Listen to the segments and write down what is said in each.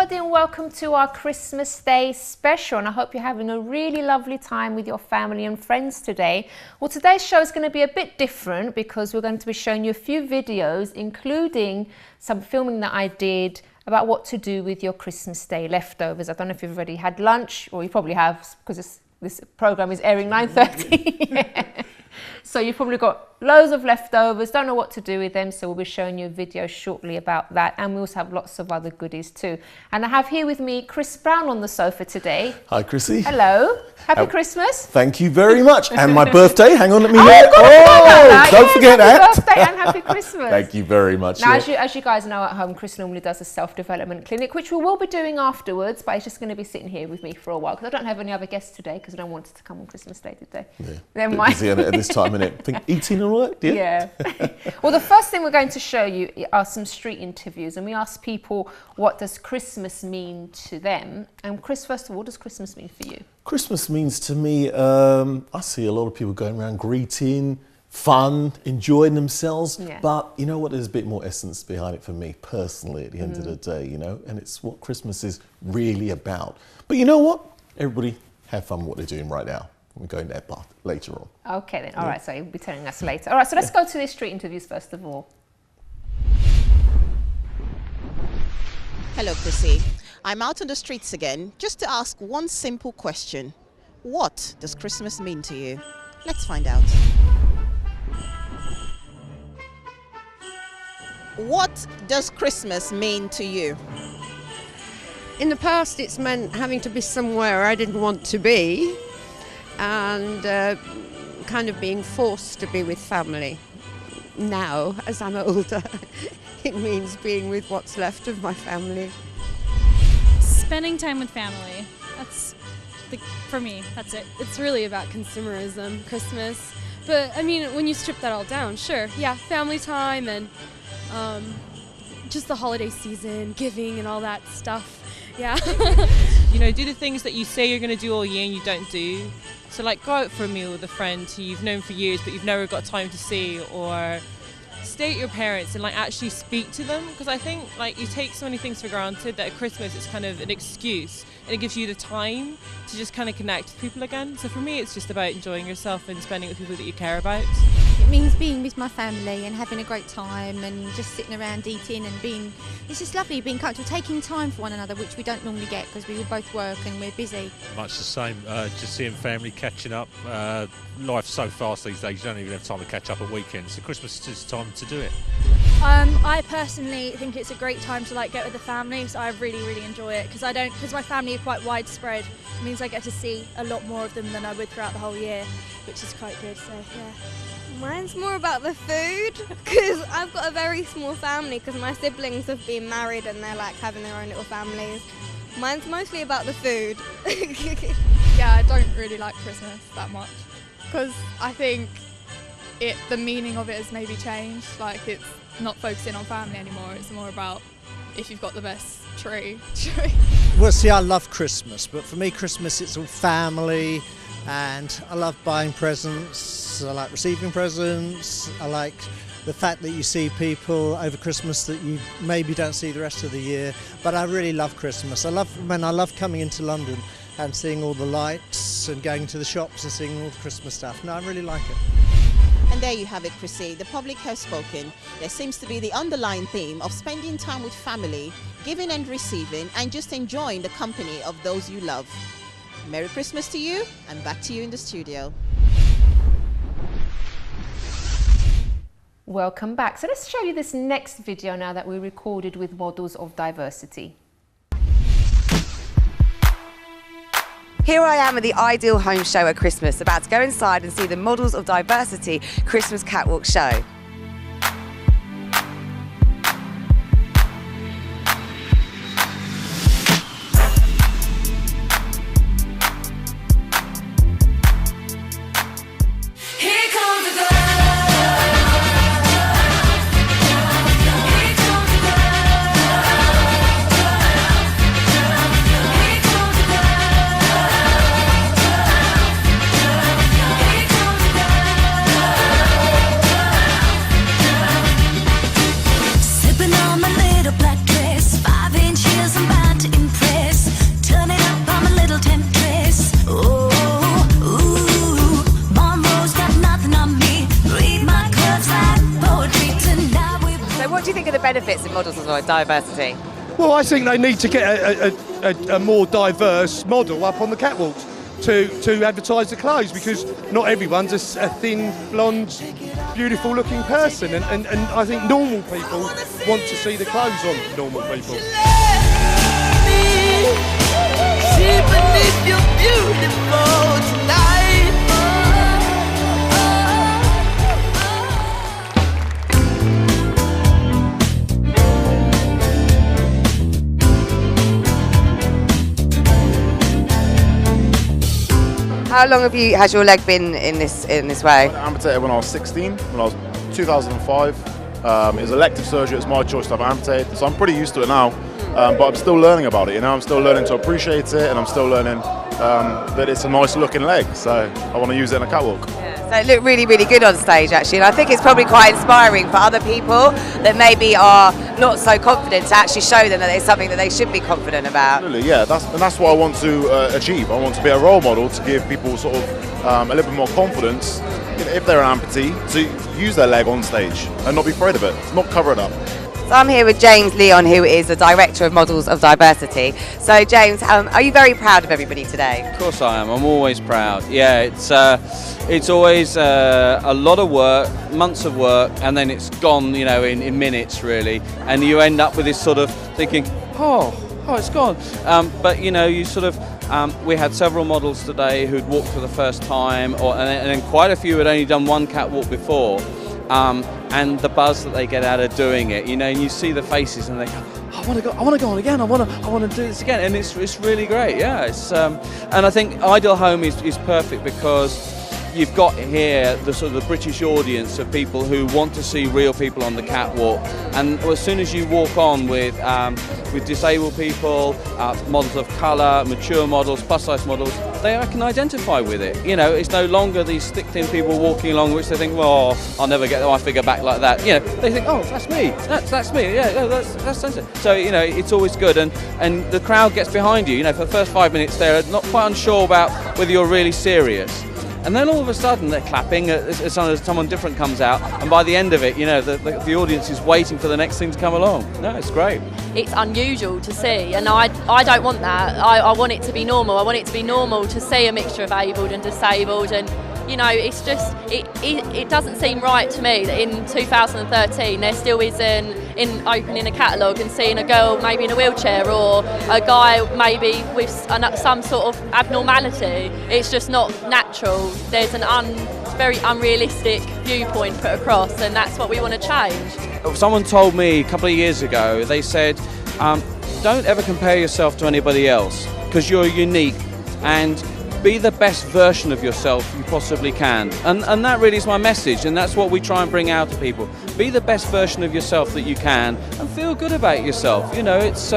everybody, and welcome to our Christmas Day special, and I hope you're having a really lovely time with your family and friends today. Well, today's show is going to be a bit different because we're going to be showing you a few videos, including some filming that I did about what to do with your Christmas Day leftovers. I don't know if you've already had lunch, or you probably have, because this program is airing 9:30. Yeah. So you've probably got loads of leftovers, don't know what to do with them, so we'll be showing you a video shortly about that, and we also have lots of other goodies too. And I have here with me Chris Brown on the sofa today. Hi Chrissy. Hello, happy Christmas. Thank you very much. And my birthday, hang on, let me hear it. Don't forget that. Happy birthday and happy Christmas. Thank you very much. Now, as you guys know at home, Chris normally does a self-development clinic, which we will be doing afterwards, but he's just going to be sitting here with me for a while, because I don't have any other guests today, because I don't want it to come on Christmas Day today. Yeah. Never mind. Busy at this time, innit? Think eating all right, dear? Yeah. Well, the first thing we're going to show you are some street interviews, and we ask people, what does Christmas mean to them? And Chris, first of all, what does Christmas mean for you? Christmas means to me, I see a lot of people going around greeting, fun, enjoying themselves, Yeah. but you know what, there's a bit more essence behind it for me personally at the end of the day, you know, and it's what Christmas is really about. But you know what? Everybody have fun with what they're doing right now. We're going that path later on. Okay then, all right, so you'll be telling us later. All right, so let's go to these street interviews first of all. Hello, Chrissy. I'm out on the streets again just to ask one simple question. What does Christmas mean to you? Let's find out. What does Christmas mean to you? In the past, it's meant having to be somewhere I didn't want to be, and kind of being forced to be with family. Now, as I'm older, it means being with what's left of my family. Spending time with family. For me, that's it. It's really about consumerism, Christmas. But I mean, when you strip that all down, sure, yeah, family time and just the holiday season, giving and all that stuff. Yeah. You know, do the things that you say you're going to do all year and you don't do. So like go out for a meal with a friend who you've known for years but you've never got time to see, or stay at your parents and like actually speak to them, because I think like you take so many things for granted that at Christmas it's kind of an excuse and it gives you the time to just kind of connect with people again. So for me it's just about enjoying yourself and spending it with people that you care about. It means being with my family and having a great time and just sitting around eating and it's just lovely being comfortable, taking time for one another, which we don't normally get because we all both work and we're busy. Much the same, just seeing family, catching up. Life's so fast these days, you don't even have time to catch up at weekends, so Christmas is just time to do it. I personally think it's a great time to like get with the family, so I really enjoy it because my family are quite widespread. It means I get to see a lot more of them than I would throughout the whole year, which is quite good. So yeah. Mine's more about the food, because I've got a very small family because my siblings have been married and they're like having their own little families. Mine's mostly about the food. Yeah, I don't really like Christmas that much because I think the meaning of it has maybe changed. Like, it's not focusing on family anymore, it's more about if you've got the best tree. Well, see, I love Christmas, but for me Christmas it's all family, and I love buying presents, I like receiving presents, I like the fact that you see people over Christmas that you maybe don't see the rest of the year, but I really love Christmas. I love coming into London and seeing all the lights and going to the shops and seeing all the Christmas stuff. No, I really like it. And there you have it, Chrissy. The public has spoken. There seems to be the underlying theme of spending time with family, giving and receiving, and just enjoying the company of those you love. Merry Christmas to you, and back to you in the studio. Welcome back. So let's show you this next video now that we recorded with models of diversity. Here I am at the Ideal Home Show at Christmas, about to go inside and see the Models of Diversity Christmas Catwalk Show. What do you think of the benefits of models of diversity? Well, I think they need to get a more diverse model up on the catwalks to advertise the clothes, because not everyone's a thin, blonde, beautiful looking person, and I think normal people want to see the clothes on normal people. How long has your leg been in this way? I amputated when I was 16, when I was 2005. It was elective surgery, it's my choice to have amputated, so I'm pretty used to it now. But I'm still learning about it, you know, I'm still learning to appreciate it, and I'm still learning that it's a nice looking leg, so I want to use it in a catwalk. So it looked really, really good on stage actually, and I think it's probably quite inspiring for other people that maybe are not so confident to actually show them that it's something that they should be confident about. Absolutely, yeah, that's what I want to achieve. I want to be a role model to give people sort of a little bit more confidence, if they're an amputee, to use their leg on stage and not be afraid of it, not cover it up. So I'm here with James Leon, who is the Director of Models of Diversity. So James, are you very proud of everybody today? Of course I am, I'm always proud. Yeah, it's always a lot of work, months of work, and then it's gone, you know, in minutes really, and you end up with this sort of thinking, oh it's gone. But you know, you sort of, we had several models today who'd walked for the first time, and then quite a few had only done one catwalk before. And the buzz that they get out of doing it, you know, and you see the faces, and they go, I want to go on again. I want to do this again, and it's really great. Yeah, and I think Ideal Home is perfect because you've got here the sort of the British audience of people who want to see real people on the catwalk, and as soon as you walk on with disabled people, models of colour, mature models, plus size models, they can identify with it. You know, it's no longer these thick thin people walking along which they think, well, I'll never get my figure back like that. You know, they think, oh, that's me, that's me, yeah, no, that's sensitive. So you know, it's always good, and the crowd gets behind you. You know, for the first 5 minutes they're not quite unsure about whether you're really serious. And then all of a sudden they're clapping as someone different comes out, and by the end of it, you know, the audience is waiting for the next thing to come along. No, it's great. It's unusual to see, and I don't want that. I want it to be normal. I want it to be normal to see a mixture of abled and disabled, and you know, it's just, it doesn't seem right to me that in 2013 there still isn't in opening a catalogue and seeing a girl maybe in a wheelchair or a guy maybe with some sort of abnormality. It's just not natural. There's an very unrealistic viewpoint put across, and that's what we want to change. Someone told me a couple of years ago, they said, don't ever compare yourself to anybody else because you're unique, and be the best version of yourself you possibly can. And that really is my message, and that's what we try and bring out to people. Be the best version of yourself that you can and feel good about yourself. You know, it's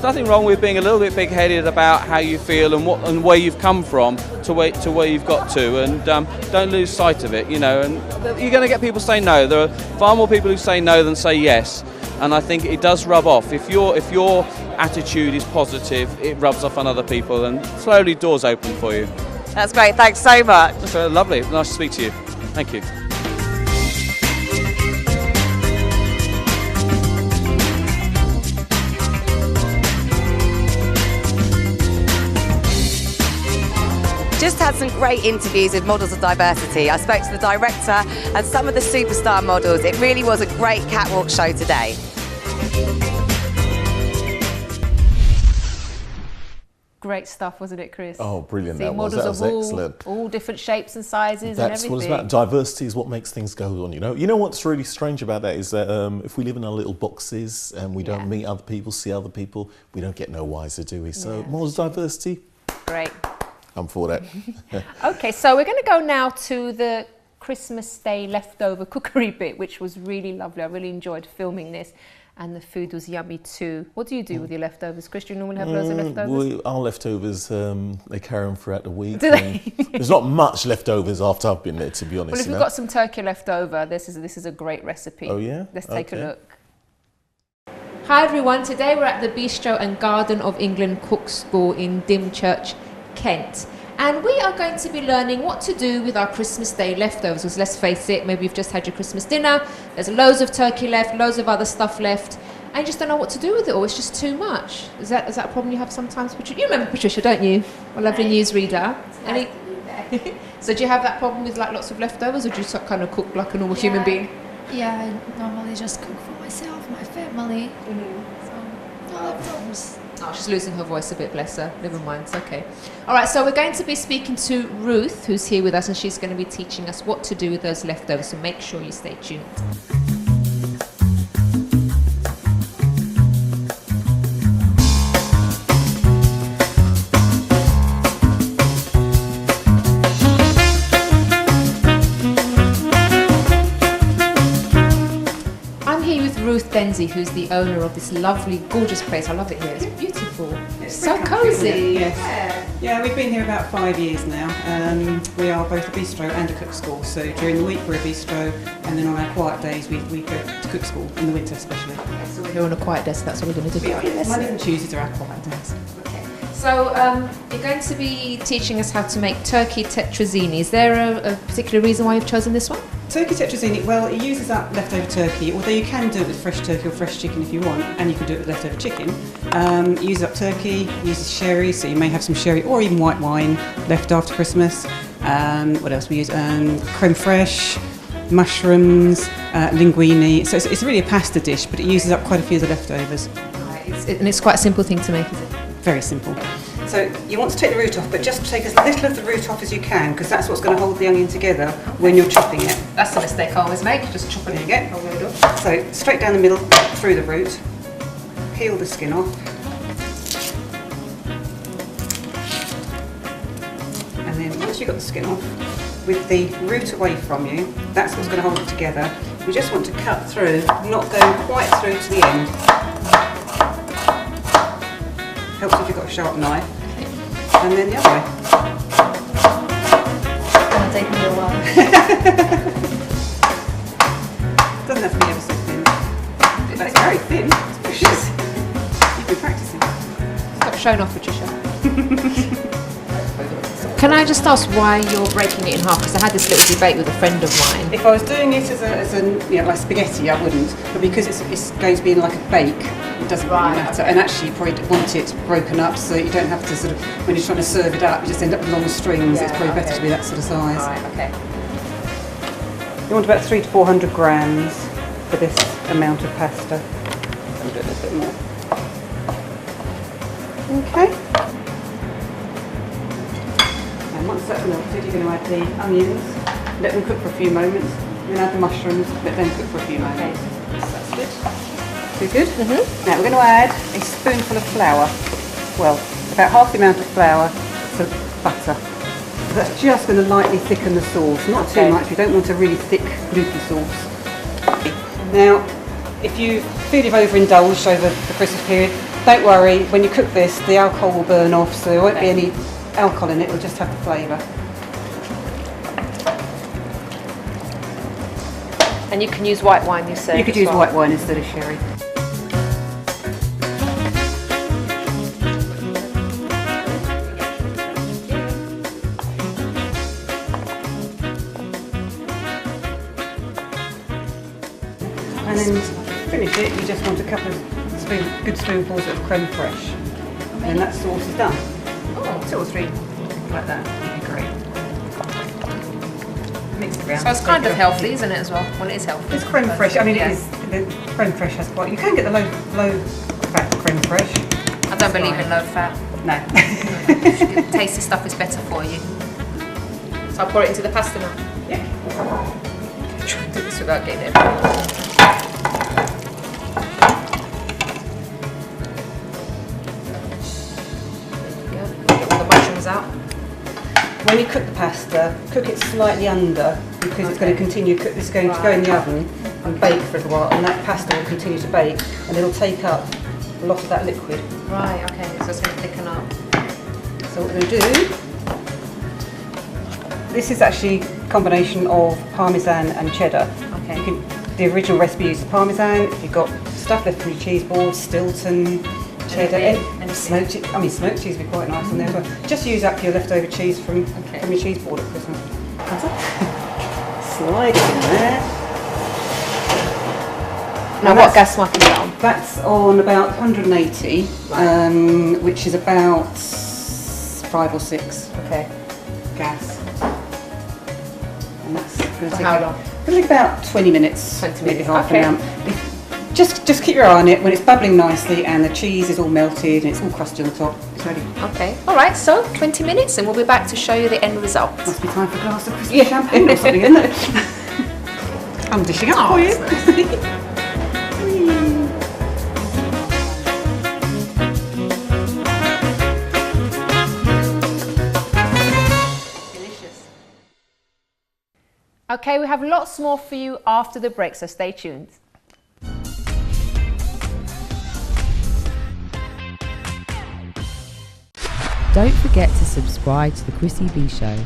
nothing wrong with being a little bit big-headed about how you feel and where you've come from to where you've got to, and don't lose sight of it, you know. And you're going to get people say no. There are far more people who say no than say yes, and I think it does rub off. If your attitude is positive, it rubs off on other people, and slowly doors open for you. That's great, thanks so much. That's lovely, nice to speak to you. Thank you. Just had some great interviews with Models of Diversity. I spoke to the director and some of the superstar models. It really was a great catwalk show today. Great stuff, wasn't it, Chris? Oh, brilliant. See, That was excellent. All different shapes and sizes and everything. That's what it's about. Diversity is what makes things go on, you know. You know what's really strange about that is that if we live in our little boxes and we don't meet other people, see other people, we don't get no wiser, do we? So more diversity. Great. I'm for that. Okay, so we're going to go now to the Christmas Day leftover cookery bit, which was really lovely. I really enjoyed filming this. And the food was yummy too. What do you do with your leftovers? Chris, do you normally have loads of leftovers? Our leftovers, they carry them throughout the week. Do they? There's not much leftovers after I've been there, to be honest. Well, if you've got some turkey left over, this is a great recipe. Oh yeah? Let's take a look. Hi everyone, today we're at the Bistro and Garden of England Cook School in Dymchurch, Kent. And we are going to be learning what to do with our Christmas Day leftovers. Because let's face it, maybe you've just had your Christmas dinner, there's loads of turkey left, loads of other stuff left, and you just don't know what to do with it all. It's just too much. Is that a problem you have sometimes, Patricia? You remember Patricia, don't you? Our lovely newsreader. So do you have that problem with like lots of leftovers, or do you kind of cook like a normal human being? Yeah, I normally just cook for myself, my family. So, no leftovers. Oh, she's losing her voice a bit, bless her. Never mind, it's okay. All right, so we're going to be speaking to Ruth, who's here with us, and she's going to be teaching us what to do with those leftovers, so make sure you stay tuned. Ruth Denzi, who's the owner of this lovely, gorgeous place. I love it here. It's beautiful. It's so cosy. Yeah, we've been here about 5 years now. We are both a bistro and a cook school. So during the week we're a bistro, and then on our quiet days we go to cook school in the winter especially. So we're here on a quiet day, so that's what we're going to do. Mondays and Tuesdays are our quiet days. So you're going to be teaching us how to make turkey tetrazzini. Is there a particular reason why you've chosen this one? Turkey tetrazzini, well, it uses up leftover turkey, although you can do it with fresh turkey or fresh chicken if you want, and you can do it with leftover chicken. It uses up turkey, uses sherry, so you may have some sherry or even white wine left after Christmas. What else we use? Creme fraiche, mushrooms, linguine. So it's really a pasta dish, but it uses up quite a few of the leftovers. And it's quite a simple thing to make, is it? Very simple. So you want to take the root off, but just take as little of the root off as you can, because that's what's going to hold the onion together when you're chopping it. That's the mistake I always make, just chopping it again. So straight down the middle, through the root, peel the skin off, and then once you've got the skin off, with the root away from you, that's what's going to hold it together. You just want to cut through, not going quite through to the end. Helps if you've got a sharp knife. And then the other way. It's going to take me a while. Doesn't have to be ever so thin. That's very thin. It's precious. You've been practicing. Stop showing off, Patricia. Can I just ask why you're breaking it in half? Because I had this little debate with a friend of mine. If I was doing it as a like spaghetti, I wouldn't. But because it's going to be in like a bake, it doesn't really matter. And actually, you probably want it broken up so you don't have to sort of, when you're trying to serve it up, you just end up with long strings. It's probably better to be that sort of size. Right, okay. You want about 300 to 400 grams for this amount of pasta. I'll do a little bit more. Okay. And once that's melted, you're going to add the onions, let them cook for a few moments, then add the mushrooms, let them cook for a few moments. That's good. Too good? Now we're going to add a spoonful of flour. Well, about half the amount of flour to butter. That's just going to lightly thicken the sauce, not too much. We don't want a really thick, gloopy sauce. Now, if you feel you've overindulged over the Christmas period, don't worry. When you cook this, the alcohol will burn off, so there won't be any alcohol in it. We'll just have the flavour. And you can use white wine, you said? You could use white wine instead of sherry. And then to finish it, you just want a couple of good spoonfuls of creme fraiche. And then that sauce is done. Oh, 2 or 3, like that. Would be great. Mix it around. So it's kind of healthy, isn't it, as well? Well, it is healthy. It's creme fraiche. I mean, it is. The creme fraiche has quite. You can get the low fat creme fraiche. I don't believe in low fat. No. The tasty stuff is better for you. So I'll pour it into the pasta now. Yeah. Try and do this without getting it everywhere. Out. When you cook the pasta, cook it slightly under because it's going to continue. This is going to go in the oven and bake for a while, and that pasta will continue to bake, and it'll take up a lot of that liquid. Right. Okay. So it's going to thicken up. So what we're going to do? This is actually a combination of parmesan and cheddar. Okay. The original recipe uses parmesan. If you've got stuff left from your cheese board, Stilton, cheddar, and smoked cheese. I mean, smoked cheese would be quite nice on there as well. Just use up your leftover cheese from your cheese board at Christmas. That's it. Slide it in there. Now what gas mark is that on? That's on about 180, which is about 5 or 6 gas. And that's going to take how long? It's going to take about 20 minutes, 20 maybe minutes. half an hour. Just keep your eye on it. When it's bubbling nicely and the cheese is all melted and it's all crusty on the top, it's ready. Okay, all right, so 20 minutes and we'll be back to show you the end result. Must be time for a glass of Christmas champagne or something, isn't it? I'm dishing up for you. Okay, we have lots more for you after the break, so stay tuned. Don't forget to subscribe to the Chrissy B Show,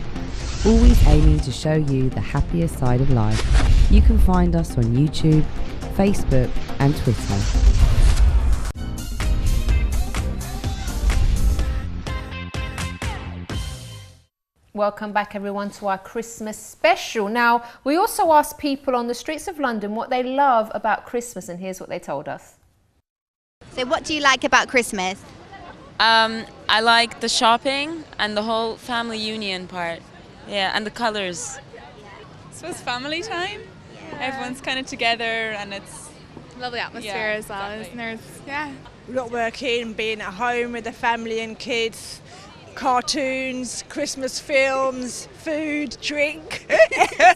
always aiming to show you the happier side of life. You can find us on YouTube, Facebook and Twitter. Welcome back everyone to our Christmas special. Now, we also asked people on the streets of London what they love about Christmas, and here's what they told us. So what do you like about Christmas? I like the shopping and the whole family union part. Yeah, and the colours. I suppose family time. Yeah. Everyone's kind of together and it's lovely atmosphere as well, isn't there? Yeah. Not working, being at home with the family and kids. Cartoons, Christmas films, food, drink.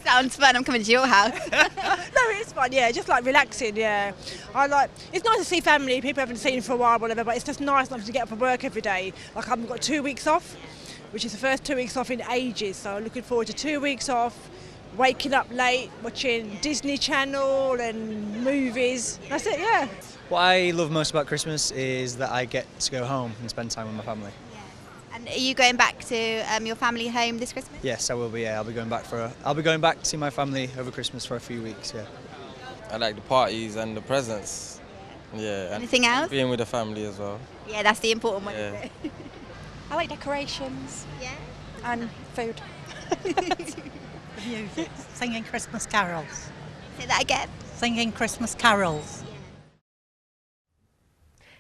Sounds fun. I'm coming to your house. No, it's fun. Yeah, just like relaxing. Yeah, it's nice to see family, people I haven't seen for a while, whatever. But it's just nice not to get up for work every day. Like I've got 2 weeks off, which is the first 2 weeks off in ages. So looking forward to 2 weeks off, waking up late, watching Disney Channel and movies. That's it. Yeah. What I love most about Christmas is that I get to go home and spend time with my family. And are you going back to your family home this Christmas? Yes, I will be. Yeah, I'll be going back to see my family over Christmas for a few weeks. Yeah. I like the parties and the presents. Yeah. Anything else? Being with the family as well. Yeah, that's the important one. Yeah. Isn't it? I like decorations. Yeah. And food. Music, singing Christmas carols. Say that again. Singing Christmas carols.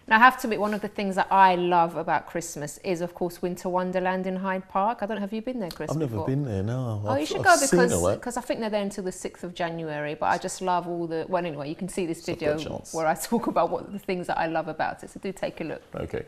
Now, I have to admit, one of the things that I love about Christmas is, of course, Winter Wonderland in Hyde Park. I don't know, have you been there, Chris? I've never been there, no. Oh, you should go because I think they're there until the 6th of January. But I just love all the, well, anyway, you can see this video where I talk about what the things that I love about it. So do take a look. Okay.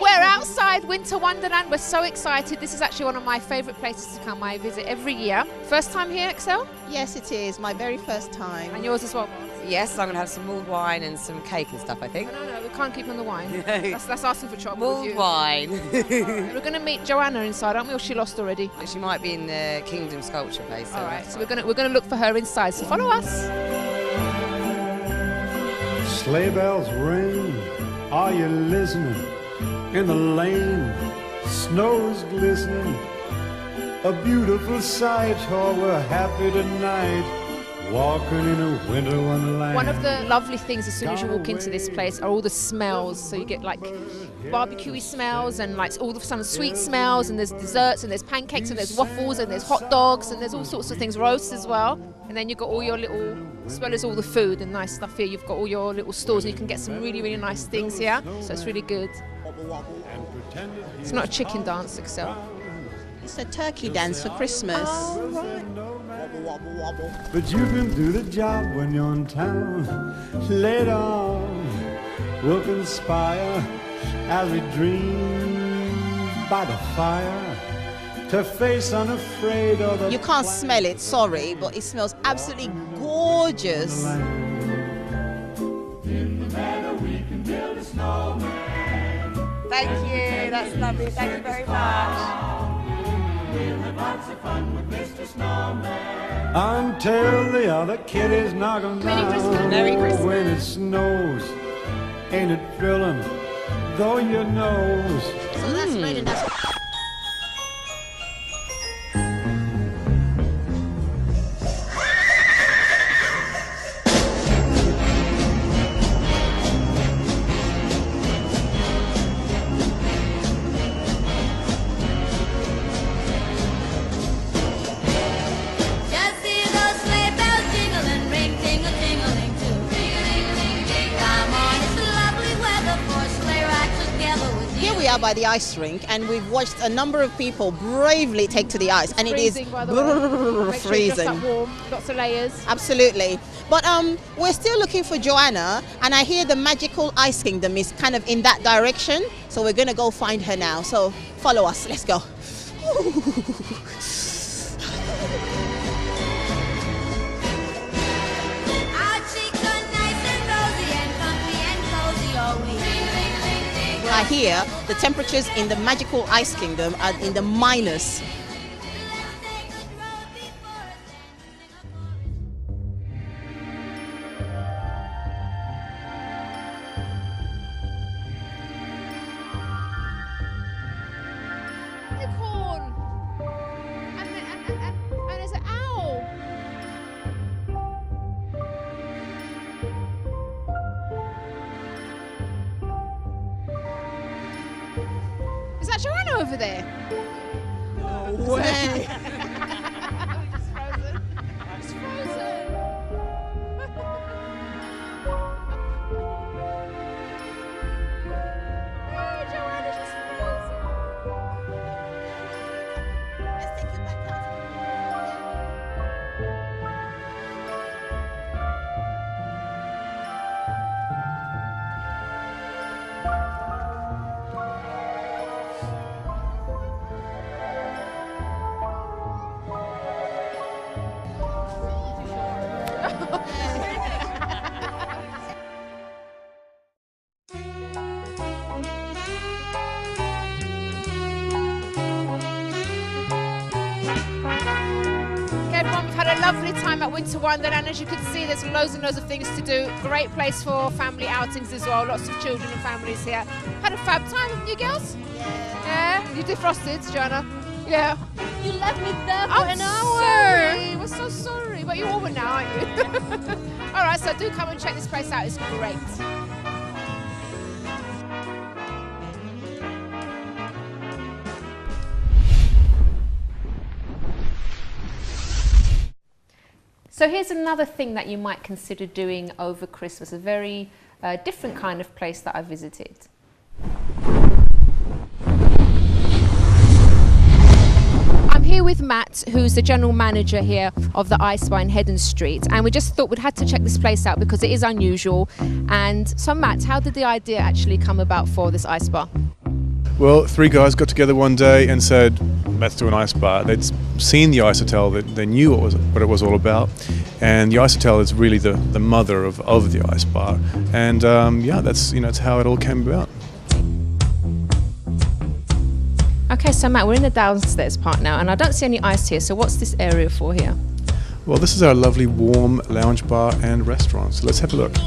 We're outside Winter Wonderland. We're so excited. This is actually one of my favourite places to come. I visit every year. First time here, Excel? Yes, it is. My very first time. And yours as well? Yes, I'm going to have some mulled wine and some cake and stuff, I think. No, we can't keep on the wine. That's asking for trouble. Mulled wine. We're going to meet Joanna inside, aren't we? Or she lost already? She might be in the Kingdom Sculpture place. All right, so we're going to look for her inside. So follow us. Sleigh bells ring. Are you listening? In the lane, snow's glistening, a beautiful sight. Oh, we're happy tonight, walking in a winter wonderland. One of the lovely things as soon as you walk into this place are all the smells. So you get like barbecue smells and like all the some sweet smells, and there's desserts and there's pancakes and there's waffles and there's hot dogs and there's all sorts of things, roasts as well. And then you've got all your little, as well as all the food and nice stuff here, you've got all your little stores and you can get some really, really nice things here. So it's really good. It's not a chicken dance, Excel. It's a turkey dance for Christmas. Oh, right. But you can do the job when you're in town. Later on, we'll conspire as we dream by the fire to face unafraid of the... You can't smell it, sorry, but it smells absolutely gorgeous. In the meadow we can build a snowman. Thank you, that's lovely. Thank you very much. We'll have lots of fun with Mr. Snowman until the other kiddies knock 'em down. Merry Christmas. When it snows, ain't it thrilling? Though your nose. So that's really nice. out by the ice rink, and we've watched a number of people bravely take to the ice, and it is Freezing, by the way. Make sure you're just freezing. that warm. Lots of layers. Absolutely. But we're still looking for Joanna, and I hear the magical ice kingdom is kind of in that direction, so we're gonna go find her now. So follow us. Let's go. I hear the temperatures in the magical ice kingdom are in the minus. Unicorn. And there's an owl. Is that Joanna over there? No way. It's frozen. It's frozen. Oh, Joanna's just frozen. Let's take you back out. Everyone, we've had a lovely time at Winter Wonderland. As you can see, there's loads and loads of things to do. Great place for family outings as well. Lots of children and families here. Had a fab time, haven't you girls? Yeah. You defrosted, Joanna? Yeah. You left me there for an hour. Sorry. We're so sorry. But you're warmer now, aren't you? All right, so do come and check this place out. It's great. So here's another thing that you might consider doing over Christmas, a very different kind of place that I visited. I'm here with Matt, who's the general manager here of the Ice Bar in Hedden Street, and we just thought we'd had to check this place out because it is unusual. And so Matt, how did the idea actually come about for this ice bar? Well, three guys got together one day and said, let's do an ice bar. They'd seen the ice hotel, they knew what it was all about, and the ice hotel is really the mother of the ice bar. And yeah, that's how it all came about. Okay, so Matt, we're in the downstairs part now, and I don't see any ice here, so what's this area for here? Well, this is our lovely warm lounge bar and restaurant, so let's have a look.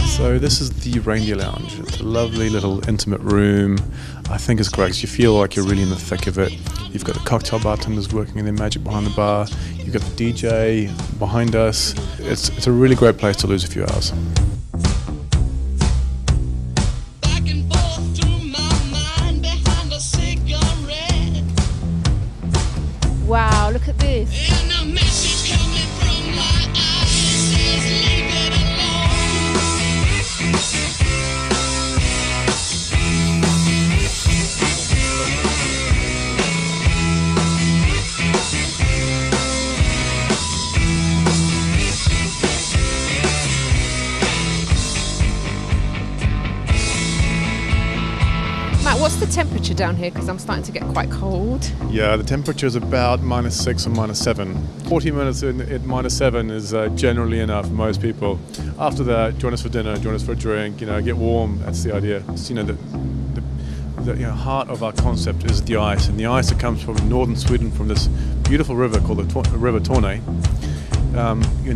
So this is the Reindeer Lounge. It's a lovely little intimate room. I think it's great. You feel like you're really in the thick of it. You've got the cocktail bartenders working in their magic behind the bar. You've got the DJ behind us. It's a really great place to lose a few hours. Wow, look at this. Matt, what's the temperature down here? Because I'm starting to get quite cold. Yeah, the temperature is about -6 or -7. 40 minutes at -7 is generally enough for most people. After that, join us for dinner, join us for a drink, get warm. That's the idea. It's, the heart of our concept is the ice, and the ice that comes from northern Sweden from this beautiful river called the River Torne.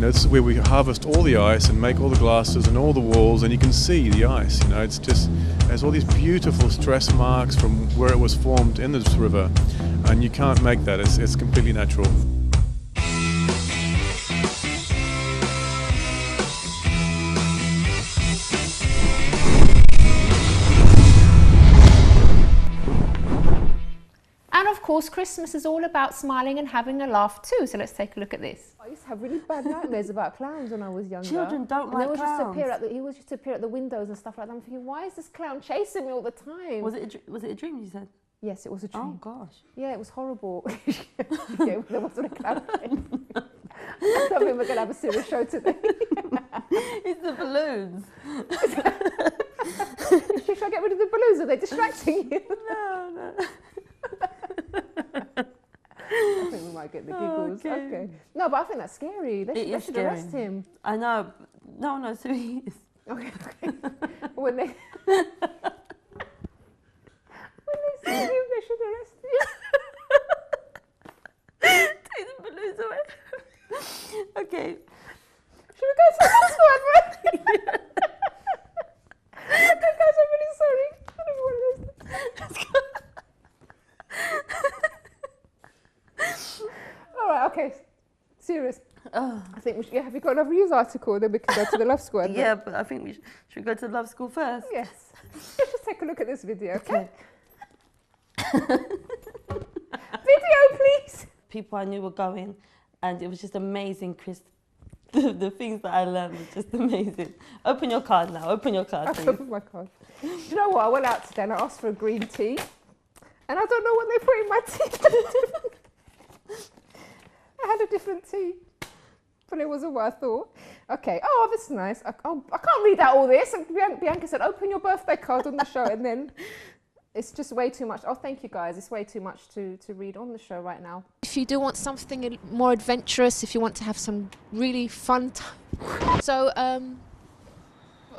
This is where we harvest all the ice and make all the glasses and all the walls, and you can see the ice. It's just there's all these beautiful stress marks from where it was formed in this river, and you can't make that. It's completely natural. course, Christmas is all about smiling and having a laugh too. So let's take a look at this. I used to have really bad nightmares about clowns when I was younger. Children don't like clowns. He always used to appear at the windows and stuff like that. I'm thinking, why is this clown chasing me all the time? Was it a dream, you said? Yes, it was a dream. Oh, gosh. Yeah, it was horrible. Yeah, there wasn't a clown chasing me. I don't think we're going to have a serious show today. It's the balloons. Should I get rid of the balloons? Are they distracting you? No. I think we might get the giggles. Okay. No, but I think that's scary. They should arrest him. I know. No, so he is. Okay. When they see him, they should arrest him. Take the balloons away. Okay. Should we go to the last one, right? Okay, guys, I'm really sorry. I don't know what it is. Let's go. All right, okay. Serious. I think we should, have you got another news article? Then we can go to the Love Squad. Yeah, but I think should go to Love School first. Yes. Let's just take a look at this video, okay? Video, please. People I knew were going, and it was just amazing, Chris. The things that I learned were just amazing. Open your card now. Open your card, please. Open my card. Do you know what? I went out today and I asked for a green tea, and I don't know what they put in my tea. I had a different tea, but it wasn't what I thought. Okay. Oh, this is nice. I can't read out all this. Bianca said, "Open your birthday card on the show," and then. It's just way too much. Oh, thank you guys. It's way too much to read on the show right now. If you do want something more adventurous, if you want to have some really fun time. So, what I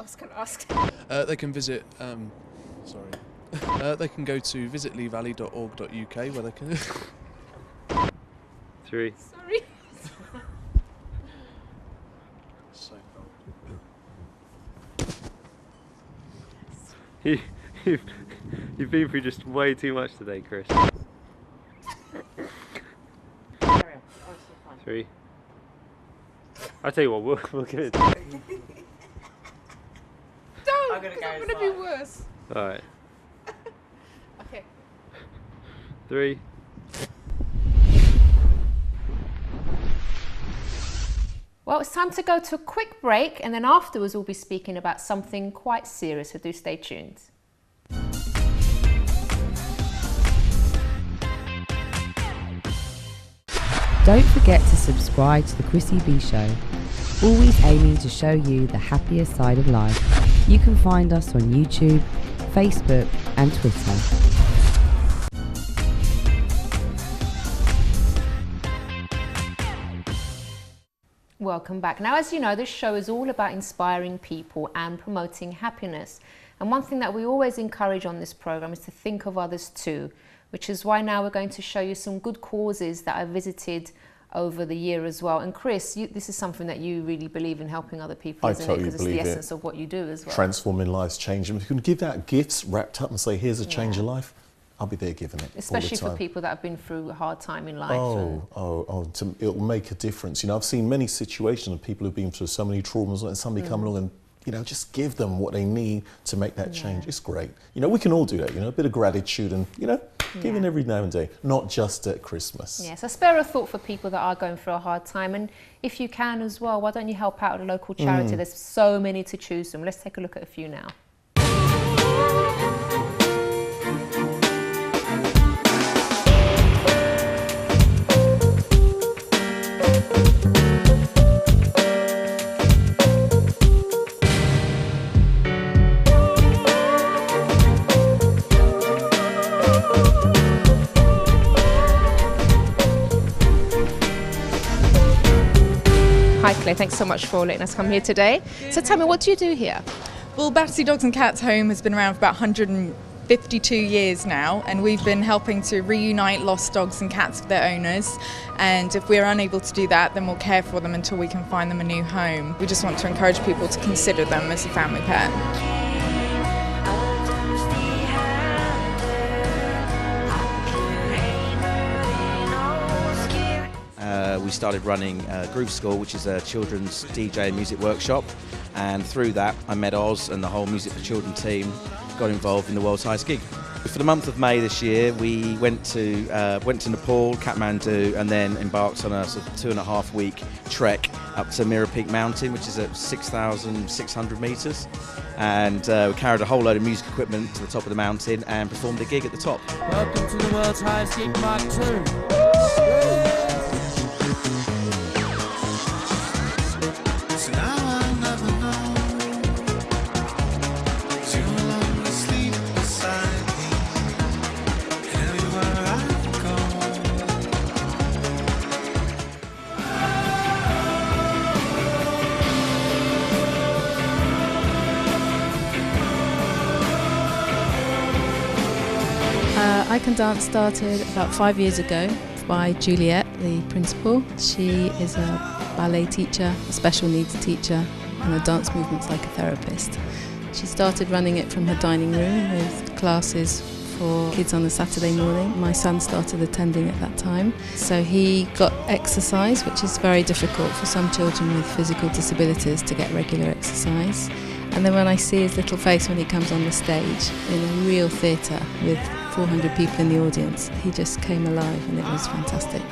was going to ask. They can visit, they can go to visitleevalley.org.uk where they can... 3. Sorry. You've been through just way too much today, Chris. 3. I'll tell you what, we'll give it. Don't, because I'm going to be worse. Alright. Okay. 3. Well, it's time to go to a quick break, and then afterwards we'll be speaking about something quite serious, so do stay tuned. Don't forget to subscribe to the Chrissy B Show, always aiming to show you the happiest side of life. You can find us on YouTube, Facebook and Twitter. Welcome back. Now, as you know, this show is all about inspiring people and promoting happiness. And one thing that we always encourage on this program is to think of others too, which is why now we're going to show you some good causes that I visited over the year as well. And Chris, this is something that you really believe in, helping other people, isn't it? Because it's the essence of what you do as well. Transforming lives, changing. If you can give out gifts wrapped up and say, here's a change of life, I'll be there giving it. Especially for people that have been through a hard time in life. It'll make a difference. You know, I've seen many situations of people who've been through so many traumas, and somebody come along and, you know, just give them what they need to make that change. It's great. You know, we can all do that, you know, a bit of gratitude and, you know, giving every now and then, not just at Christmas. Yeah, so spare a thought for people that are going through a hard time. And if you can as well, why don't you help out at a local charity? There's so many to choose from. Let's take a look at a few now. Hi Claire, thanks so much for letting us come here today. So tell me, what do you do here? Well, Battersea Dogs and Cats Home has been around for about 152 years now, and we've been helping to reunite lost dogs and cats with their owners. And if we're unable to do that, then we'll care for them until we can find them a new home. We just want to encourage people to consider them as a family pet. We started running Groove School, which is a children's DJ and music workshop, and through that I met Oz and the whole Music for Children team, got involved in the world's highest gig. For the month of May this year, we went to Nepal, Kathmandu, and then embarked on a sort of 2.5 week trek up to Mira Peak Mountain, which is at 6,600 metres. And we carried a whole load of music equipment to the top of the mountain and performed a gig at the top. Welcome to the world's highest gig, Mark 2. I Can Dance started about 5 years ago by Juliet, the principal. She is a ballet teacher, a special needs teacher, and a dance movement psychotherapist. She started running it from her dining room with classes for kids on a Saturday morning. My son started attending at that time. So he got exercise, which is very difficult for some children with physical disabilities to get regular exercise. And then when I see his little face when he comes on the stage in a real theatre with 400 people in the audience, he just came alive and it was fantastic.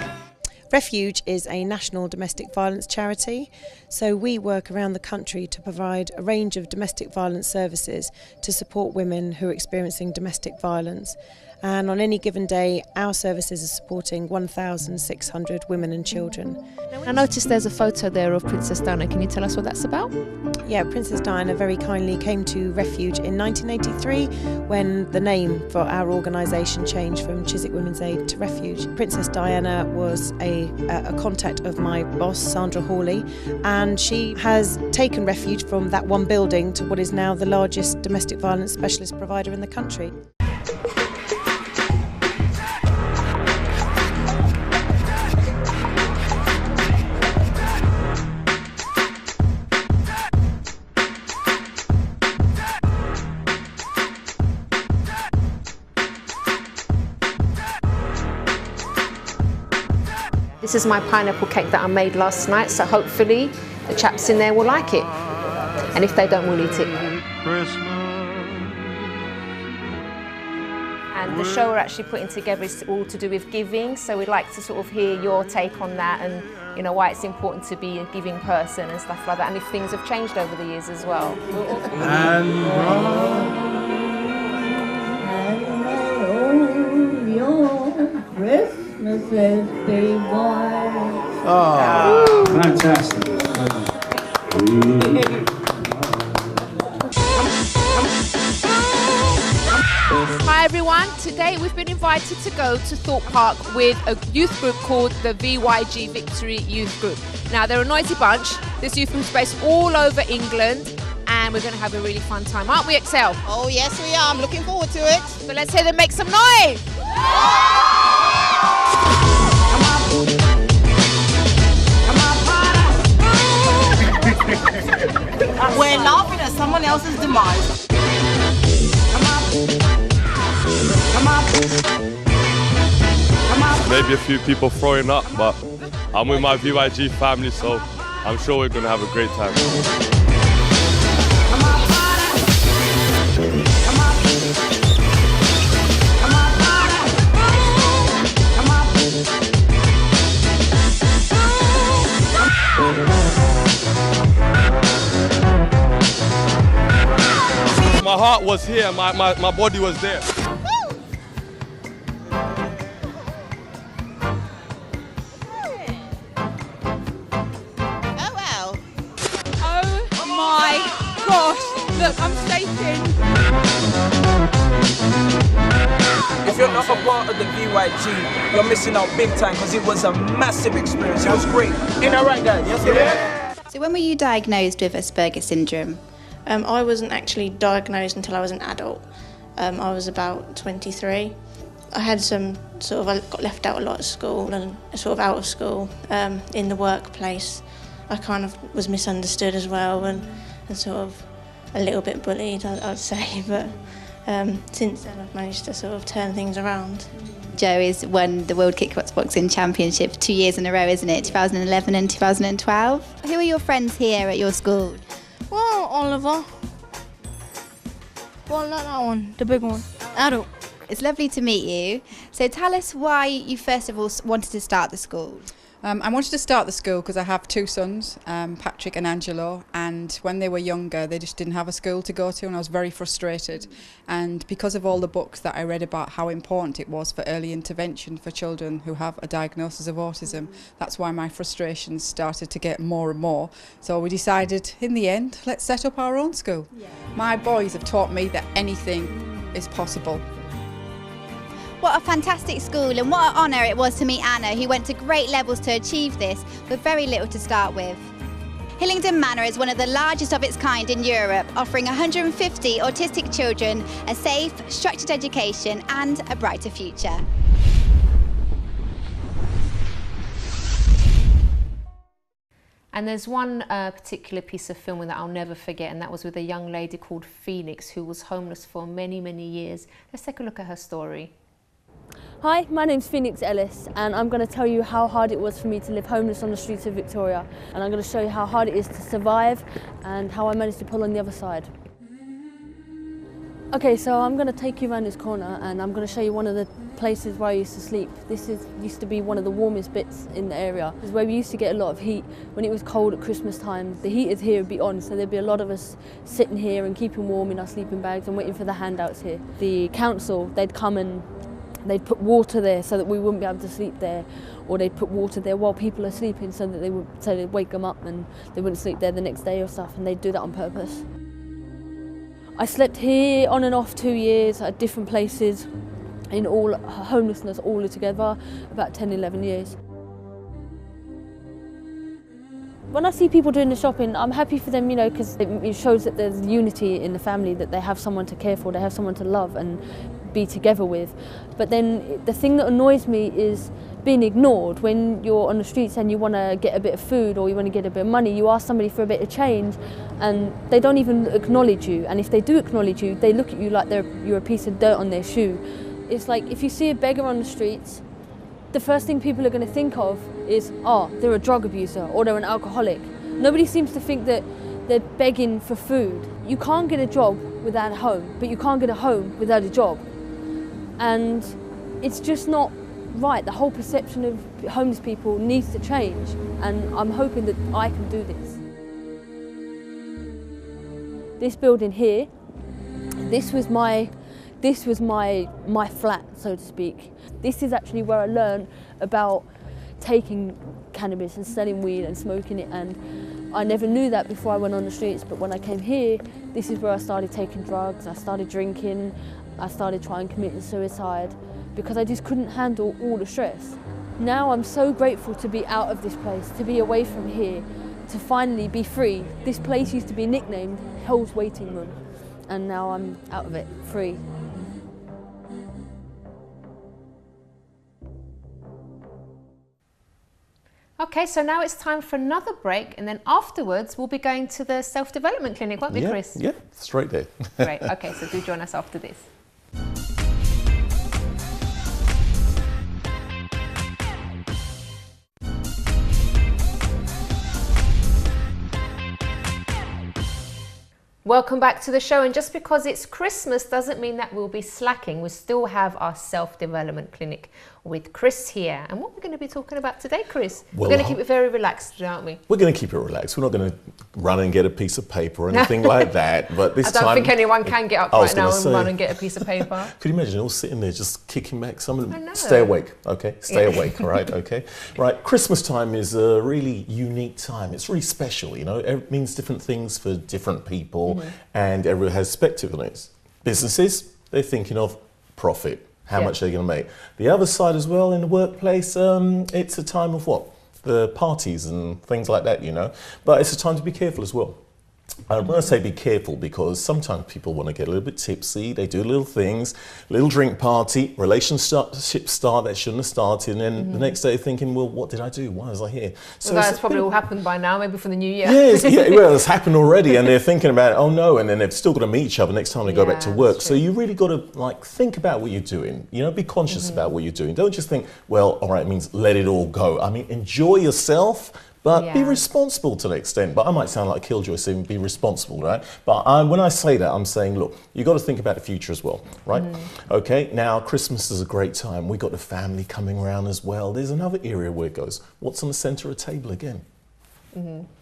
Refuge is a national domestic violence charity, so we work around the country to provide a range of domestic violence services to support women who are experiencing domestic violence. And on any given day, our services are supporting 1,600 women and children. I noticed there's a photo there of Princess Diana. Can you tell us what that's about? Yeah, Princess Diana very kindly came to Refuge in 1983 when the name for our organisation changed from Chiswick Women's Aid to Refuge. Princess Diana was a contact of my boss, Sandra Hawley, and she has taken Refuge from that one building to what is now the largest domestic violence specialist provider in the country. This is my pineapple cake that I made last night, so hopefully the chaps in there will like it. And if they don't, we'll eat it. And the show we're actually putting together is all to do with giving, so we'd like to sort of hear your take on that and you know why it's important to be a giving person and stuff like that, and if things have changed over the years as well. Oh, fantastic. Hi everyone, today we've been invited to go to Thorpe Park with a youth group called the VYG Victory Youth Group. Now they're a noisy bunch. This youth group's based all over England and we're going to have a really fun time, aren't we, Excel? Oh yes we are, I'm looking forward to it. So let's hear them make some noise! We're laughing at someone else's demise. Maybe a few people throwing up, but I'm with my VYG family, so I'm sure we're going to have a great time. My heart was here, my body was there. Oh wow. Oh my gosh, look, I'm shaking. If you're not a part of the VYG, you're missing out big time because it was a massive experience. It was great. Ain't that right, guys? Yes, yeah. So when were you diagnosed with Asperger's syndrome? I wasn't actually diagnosed until I was an adult. I was about 23. I had I got left out a lot at school and sort of out of school. In the workplace, I kind of was misunderstood as well and sort of a little bit bullied, I'd say. But since then, I've managed to sort of turn things around. Joe has won the World Kickboxing Championship 2 years in a row, isn't it? 2011 and 2012. Who are your friends here at your school? Well, Oliver. Well, not that one, the big one. Adult. It's lovely to meet you. So tell us why you first of all wanted to start the school. I wanted to start the school because I have two sons, Patrick and Angelo, and when they were younger they just didn't have a school to go to, and I was very frustrated. And because of all the books that I read about how important it was for early intervention for children who have a diagnosis of autism, that's why my frustrations started to get more and more. So we decided in the end, let's set up our own school. My boys have taught me that anything is possible. What a fantastic school, and what an honour it was to meet Anna, who went to great levels to achieve this with very little to start with. Hillingdon Manor is one of the largest of its kind in Europe, offering 150 autistic children a safe, structured education and a brighter future. And there's one particular piece of filming that I'll never forget, and that was with a young lady called Phoenix who was homeless for many, many years. Let's take a look at her story. Hi, my name's Phoenix Ellis, and I'm going to tell you how hard it was for me to live homeless on the streets of Victoria, and I'm going to show you how hard it is to survive and how I managed to pull on the other side. Okay, so I'm going to take you around this corner and I'm going to show you one of the places where I used to sleep. Used to be one of the warmest bits in the area. This is where we used to get a lot of heat. When it was cold at Christmas time, the heaters here would be on, so there'd be a lot of us sitting here and keeping warm in our sleeping bags and waiting for the handouts here. The council, they'd come and they'd put water there so that we wouldn't be able to sleep there, or they'd put water there while people are sleeping so that they'd wake them up and they wouldn't sleep there the next day or stuff, and they'd do that on purpose. I slept here on and off 2 years at different places in all homelessness all together, about 10, 11 years. When I see people doing the shopping, I'm happy for them, you know, because it shows that there's unity in the family, that they have someone to care for, they have someone to love and be together with. But then the thing that annoys me is being ignored. When you're on the streets and you want to get a bit of food or you want to get a bit of money, you ask somebody for a bit of change and they don't even acknowledge you. And if they do acknowledge you, they look at you like you're a piece of dirt on their shoe. It's like if you see a beggar on the streets, the first thing people are going to think of is, oh, they're a drug abuser or they're an alcoholic. Nobody seems to think that they're begging for food. You can't get a job without a home, but you can't get a home without a job. And it's just not right. The whole perception of homeless people needs to change, and I'm hoping that I can do this. This building here, this was my flat, so to speak. This is actually where I learned about taking cannabis and selling weed and smoking it, and I never knew that before I went on the streets, but when I came here, this is where I started taking drugs, I started drinking, I started trying committing suicide because I just couldn't handle all the stress. Now I'm so grateful to be out of this place, to be away from here, to finally be free. This place used to be nicknamed Hell's Waiting Room, and now I'm out of it, free. Okay, so now it's time for another break, and then afterwards we'll be going to the self-development clinic, won't we, Chris? Yeah, straight there. Great, okay, so do join us after this. Welcome back to the show, and just because it's Christmas doesn't mean that we'll be slacking. We still have our self-development clinic with Chris here. And what we're going to be talking about today, Chris? Well, we're going to keep it very relaxed, aren't we? We're going to keep it relaxed. We're not going to run and get a piece of paper or anything like that. But this time, I don't think anyone can get up right now and run and get a piece of paper. Could you imagine all sitting there just kicking back? Someone, stay awake, okay? Stay awake, all right, okay? Right, Christmas time is a really unique time. It's really special, you know? It means different things for different people, and everyone has perspective on it. Businesses, they're thinking of profit. How much they're going to make. The other side as well, in the workplace, it's a time of what? The parties and things like that, you know. But it's a time to be careful as well. When I say be careful, because sometimes people want to get a little bit tipsy, they do little things, little drink party, relationships start that shouldn't have started, and then the next day thinking, well, what did I do? Why was I here? So well, that's probably all happened by now, maybe for the new year. Yes, well, it's happened already, and they're thinking about, oh no, and then they've still got to meet each other next time they go back to work. So you really got to like think about what you're doing, you know, be conscious about what you're doing. Don't just think, well, all right, it means let it all go. I mean, enjoy yourself, But be responsible to the extent. But I might sound like a killjoy saying be responsible, right? But when I say that, I'm saying, look, you've got to think about the future as well, right? Okay, now Christmas is a great time. We got the family coming around as well. There's another area where it goes, what's on the centre of the table again?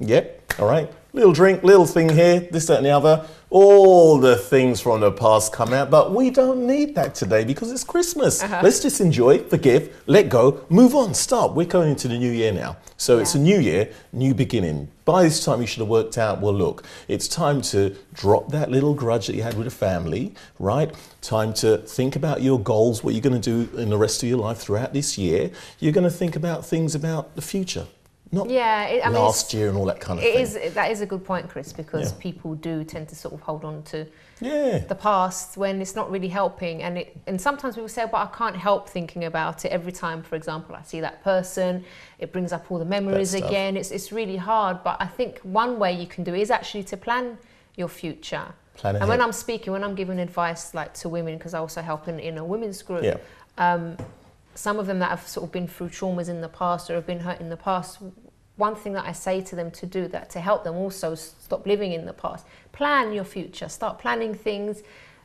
Yep, all right. Little drink, little thing here, this, that and the other. All the things from the past come out, but we don't need that today because it's Christmas. Let's just enjoy, forgive, let go, move on, stop. We're going into the new year now. So it's a new year, new beginning. By this time you should have worked out, well look, it's time to drop that little grudge that you had with the family, right? Time to think about your goals, what you're going to do in the rest of your life throughout this year. You're going to think about things about the future. Not last year and all that kind of thing. That is a good point, Chris, because people do tend to sort of hold on to the past when it's not really helping. And sometimes people say, but I can't help thinking about it every time, for example, I see that person, it brings up all the memories again. It's really hard. But I think one way you can do it is actually to plan your future. Plan ahead. And when I'm speaking, when I'm giving advice like to women, because I also help in a women's group, some of them that have sort of been through traumas in the past or have been hurt in the past, one thing that I say to them to do that to help them also stop living in the past, plan your future, start planning things.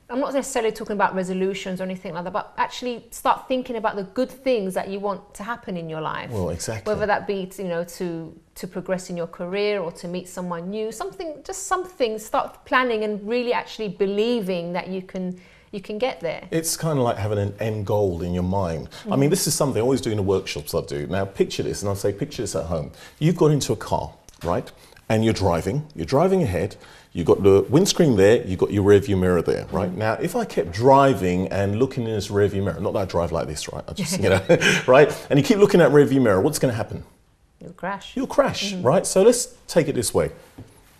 I'm not necessarily talking about resolutions or anything like that, but actually start thinking about the good things that you want to happen in your life. Well, exactly. Whether that be, to progress in your career or to meet someone new, something, start planning and really actually believing that you can get there. It's kind of like having an end goal in your mind. I mean, this is something I always do in the workshops I do. Now, picture this, and I'll say, picture this at home. You've got into a car, right? And you're driving ahead, you've got the windscreen there, you've got your rearview mirror there, right? Now, if I kept driving and looking in this rearview mirror, not that I drive like this, right? I just, right? And you keep looking at rearview mirror, what's going to happen? You'll crash. You'll crash, right? So let's take it this way.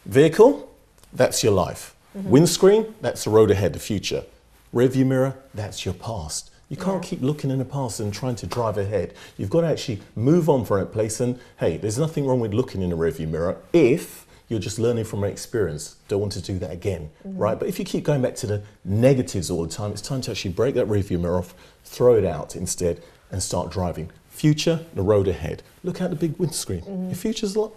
Vehicle, that's your life. Windscreen, that's the road ahead, the future. Rearview mirror, that's your past. You can't keep looking in the past and trying to drive ahead. You've got to actually move on from that place. And hey, there's nothing wrong with looking in the rearview mirror if you're just learning from an experience. Don't want to do that again, right? But if you keep going back to the negatives all the time, it's time to actually break that rearview mirror off, throw it out instead, and start driving. Future, the road ahead. Look out the big windscreen. Your future's your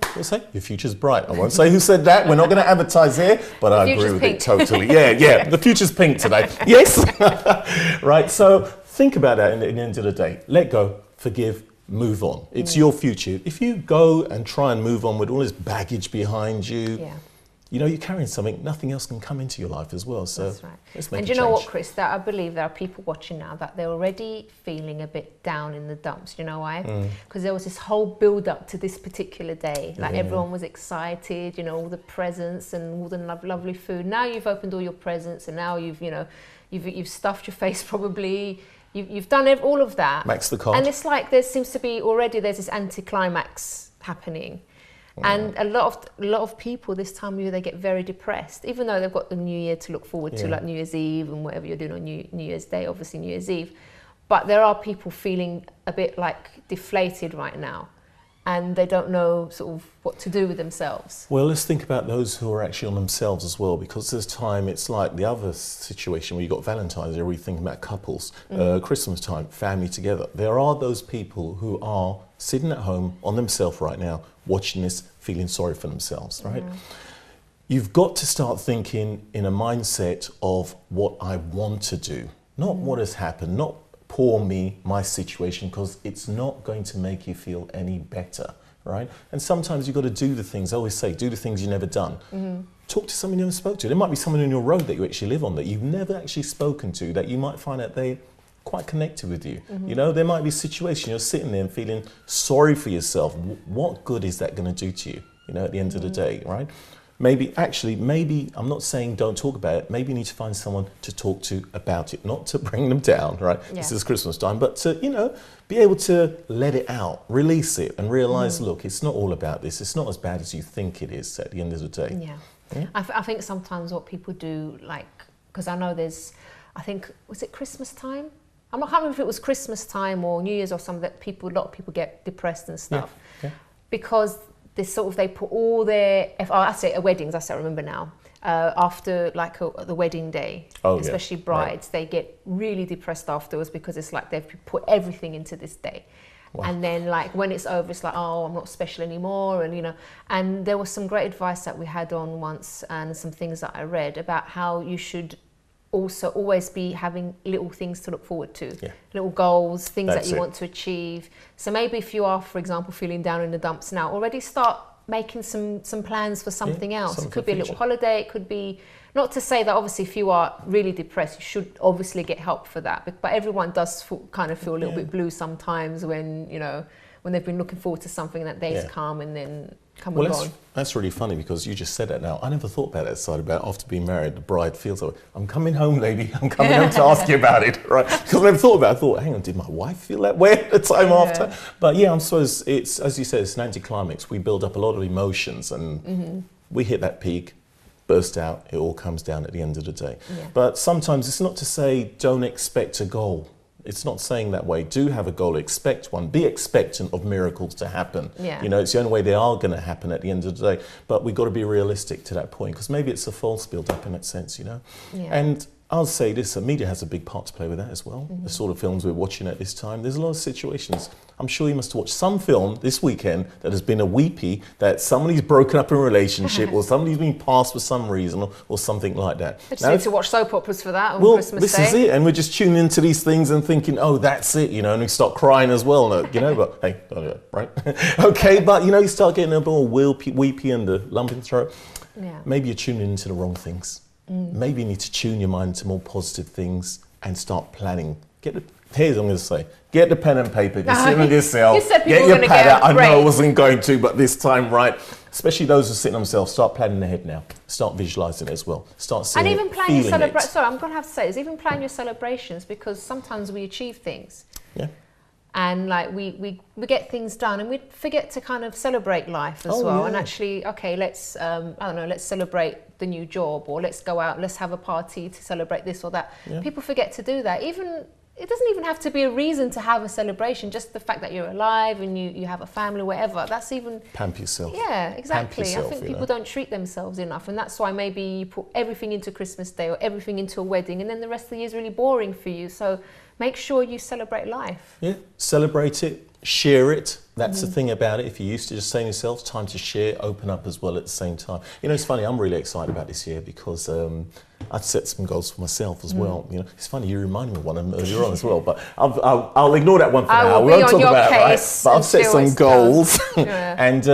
future's bright. I won't say who said that. We're not going to advertise here, but I agree with it totally. Yeah. The future's pink today. Yes. Right. So think about that at the end of the day. Let go, forgive, move on. It's your future. If you go and try and move on with all this baggage behind you, you're carrying something, nothing else can come into your life as well. So that's right. Let's make and a you know change. what, Chris, that I believe there are people watching now that they're already feeling a bit down in the dumps. You know why? Because there was this whole build up to this particular day. Like everyone was excited, all the presents and all the lovely food. Now you've opened all your presents and now you've stuffed your face probably. You've done all of that. Max the card. And it's like there seems to be already there's this anticlimax happening. And a lot of people this time of year, they get very depressed, even though they've got the new year to look forward to, like New Year's Eve and whatever you're doing on New Year's Day, obviously New Year's Eve. But there are people feeling a bit like deflated right now, and they don't know sort of what to do with themselves. Well, let's think about those who are actually on themselves as well, because this time it's like the other situation where you got Valentine's Day, we think about couples, Christmas time, family together. There are those people who are sitting at home on themselves right now, watching this, feeling sorry for themselves, right? You've got to start thinking in a mindset of what I want to do, not what has happened, not poor me, my situation, because it's not going to make you feel any better, right? And sometimes you've got to do the things, I always say, do the things you've never done. Talk to someone you never spoke to. There might be someone in your road that you actually live on that you've never actually spoken to, that you might find that they quite connected with you. There might be a situation you're sitting there and feeling sorry for yourself. What good is that going to do to you, at the end of the day, right? Maybe, I'm not saying don't talk about it. Maybe you need to find someone to talk to about it, not to bring them down, right? This is Christmas time, but to, be able to let it out, release it and realize, look, it's not all about this. It's not as bad as you think it is at the end of the day. I think sometimes what people do, because I know was it Christmas time? I can't remember if it was Christmas time or New Year's or something that a lot of people get depressed and stuff because they put all their weddings. I remember now. After the wedding day, especially brides, they get really depressed afterwards because it's like they've put everything into this day, And then like when it's over, it's like, oh, I'm not special anymore. And, you know, and there was some great advice that we had on once and some things that I read about how you should also always be having little things to look forward to, little goals, things that you want to achieve. So maybe if you are, for example, feeling down in the dumps now, already start making some plans for something else. It could be a little holiday, it could be, not to say that obviously if you are really depressed, you should obviously get help for that, but everyone does kind of feel a little bit blue sometimes when, you know, when they've been looking forward to something and that day's come and then come and gone. That's really funny because you just said that now. I never thought about that side about after being married, the bride feels like, I'm coming home, lady. I'm coming home to ask you about it, right? Because I never thought about it. I thought, hang on, did my wife feel that way at the time after? But yeah, I suppose it's, as you said, it's an anticlimax. We build up a lot of emotions and we hit that peak, burst out, it all comes down at the end of the day. But sometimes it's not to say don't expect a goal. It's not saying that way. Do have a goal, expect one. Be expectant of miracles to happen. You know, it's the only way they are going to happen at the end of the day. But we've got to be realistic to that point because maybe it's a false build-up in that sense, you know. And I'll say this, media has a big part to play with that as well. The sort of films we're watching at this time. There's a lot of situations. I'm sure you must watch some film this weekend that has been a weepy, that somebody's broken up in a relationship or somebody's been passed for some reason or something like that. I just need to watch soap operas for that on Christmas Day. This is it, and we're just tuning into these things and thinking, oh, that's it, you know, and we start crying as well, you know, but hey, don't do it, right? Okay, but you know, you start getting a bit more weepy and the lump in the throat. Maybe you're tuning into the wrong things. Maybe you need to tune your mind to more positive things and start planning. Here's what I'm going to say. Get the pen and paper. Just sit with yourself. Get your pad out. I know I wasn't going to, but this time, right? Especially those who are sitting on themselves, start planning ahead now. Start visualising it as well. Start seeing and even it, plan your celebrations. Sorry, I'm going to have to say this. Even plan your celebrations because sometimes we achieve things. And like we get things done and we forget to kind of celebrate life as well. And actually, okay, let's, I don't know, let's celebrate the new job or let's go out, let's have a party to celebrate this or that. People forget to do that. It doesn't even have to be a reason to have a celebration, just the fact that you're alive and you have a family, whatever. That's even... Pamper yourself. Yeah, exactly. Yourself, I think people don't treat themselves enough and that's why maybe you put everything into Christmas Day or everything into a wedding and then the rest of the year is really boring for you. So make sure you celebrate life. Yeah, celebrate it, share it. That's the thing about it. If you're used to just saying yourself, time to share, open up as well at the same time. You know, it's funny, I'm really excited about this year because I've set some goals for myself as well. You know, it's funny, you reminded me of one of them earlier on as well, but I'll ignore that one for now. We won't talk about it, right? But I've set some goals and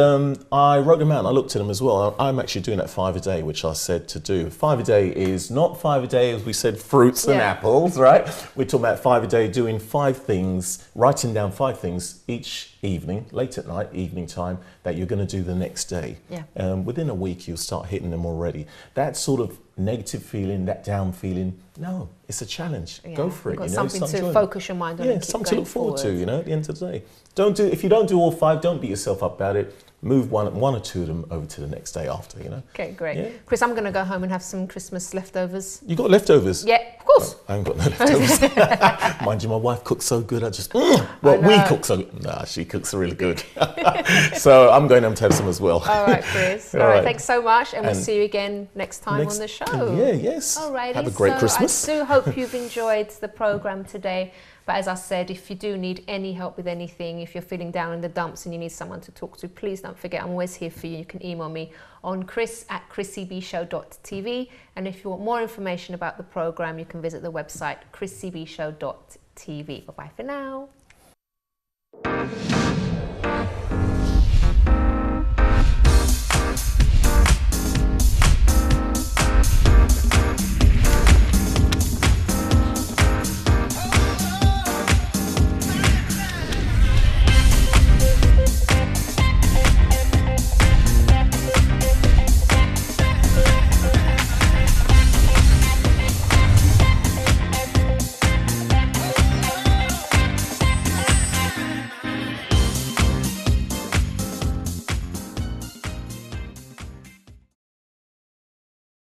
I wrote them out and I looked at them as well. I'm actually doing that 5 a day, which I said to do. 5 a day is not 5 a day as we said, fruits and apples, right? We're talking about 5 a day, doing 5 things, writing down 5 things each evening, late at night, evening time, that you're going to do the next day. Within a week, you'll start hitting them already. That sort of negative feeling, that down feeling, no, it's a challenge. Go for it. You've got something to focus your mind on and keep something to look forward to, you know, at the end of the day. If you don't do all 5, don't beat yourself up about it. Move one or two of them over to the next day after, you know. Okay, great. Chris, I'm going to go home and have some Christmas leftovers. You got leftovers? Yeah, of course. I haven't got no leftovers. Mind you, my wife cooks so good. We cook so good. Nah, she cooks really good. So I'm going home to have some as well. All right, Chris. All right, thanks so much. And we'll see you again next time on the show. Yes. All right. Have a great Christmas. I do hope you've enjoyed the programme today. But as I said, if you do need any help with anything, if you're feeling down in the dumps and you need someone to talk to, please don't forget, I'm always here for you. You can email me on chris@chrissybshow.tv. And if you want more information about the programme, you can visit the website chrissybshow.tv. Bye-bye for now.